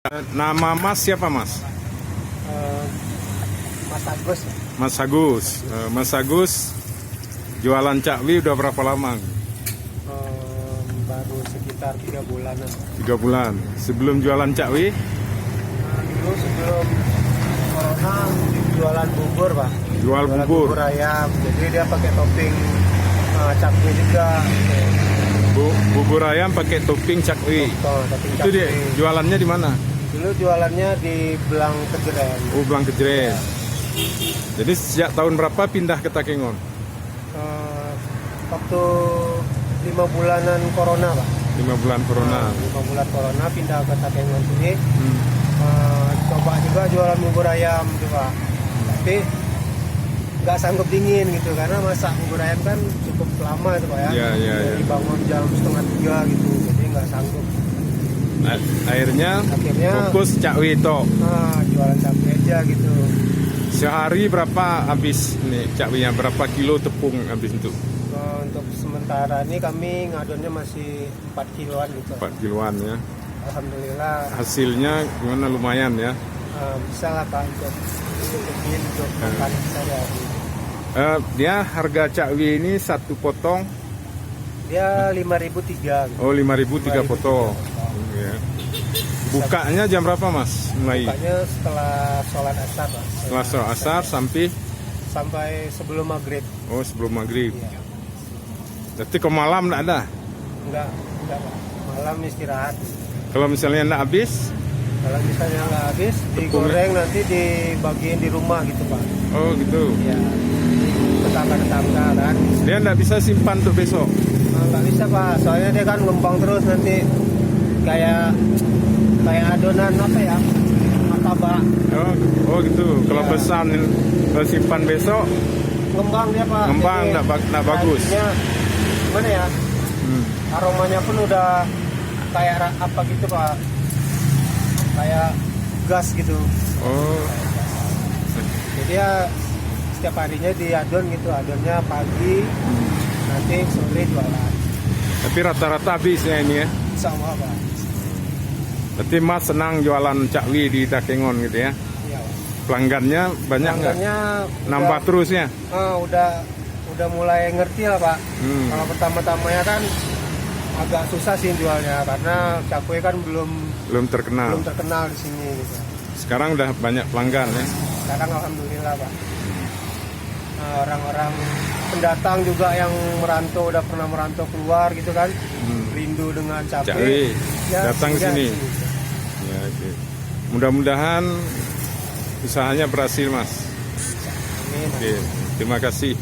Nama Mas siapa Mas? Mas Agus. Mas Agus. Mas Agus jualan cakwi udah berapa lama? Baru sekitar 3 bulanan. 3 bulan. Sebelum jualan cakwi? Dulu sebelum corona jualan bubur Pak. Jual Jualan bubur. bubur ayam. Jadi dia pakai topping cakwe juga. Bubur ayam pakai topping cakwi. Topping Itu dia cakwe. jualannya di mana? Dulu jualannya di Belang Kejeren. Oh, Belang Kejeren. Jadi sejak tahun berapa pindah ke Takengon? Waktu 5 bulanan corona Pak. 5 bulan corona. 5 bulan corona pindah ke Takengon sini. Coba juga jualan bubur ayam juga. Tapi nggak sanggup dingin gitu karena masak bubur ayam kan cukup lama itu Pak ya. Iya. Dari bangun jam 2:30 gitu. Jadi nggak sanggup. Akhirnya fokus cakwi itu. Jualan cakwe aja gitu. Sehari berapa habis nih cakwinya? Berapa kilo tepung habis itu? Untuk sementara ini kami ngadonnya masih 4 kiloan gitu. 4 kiloan ya. Alhamdulillah Hasilnya gimana, lumayan ya? bisa lah Pak untuk cukupin untuk makan sehari-hari. Dia harga cakwi ini satu potong. Dia 5.003 gitu. Oh, 5.000 3 potong. Ya. Bukanya jam berapa Mas? Mulai Bukanya setelah sholat asar Pak. setelah sholat asar Sampai sebelum maghrib. oh sebelum maghrib. Iya. Berarti ke malam enggak ada? Enggak Pak. Malam istirahat. Kalau misalnya enggak habis? Kalau misalnya nggak habis, digoreng nanti dibagiin di rumah gitu Pak. Oh gitu. Ya, tetangga-tetangga kan. Dia enggak bisa simpan untuk besok? Nggak bisa Pak, soalnya dia kan ngembang terus nanti kayak adonan apa ya, martabak. Oh gitu. Kalau Ya. pesan kalau simpan besok Ngembang dia Pak. ngembang Jadi, enggak bagus. aromanya gimana ya? Aromanya pun udah kayak apa gitu Pak, kayak gas gitu. Oh. Jadi ya setiap harinya diadon gitu, adonnya pagi, nanti sore jualan. Tapi rata-rata habisnya ini ya. Sama Pak. Berarti Mas senang jualan cakwi di Takengon gitu ya. Iya Pak. Pelanggannya banyak nggak? Pelanggannya Nambah terusnya? udah mulai ngerti lah Pak. Hmm. Kalau pertama-tamanya kan agak susah sih jualnya karena cakwe kan belum Belum terkenal. di sini gitu. Sekarang udah banyak pelanggan ya. Sekarang alhamdulillah Pak. Orang-orang pendatang juga yang merantau, udah pernah merantau keluar gitu kan, rindu dengan Cakwe, cakwe, datang ke sini. gitu. Ya, oke. Mudah-mudahan usahanya berhasil Mas. Amin. Oke, terima kasih.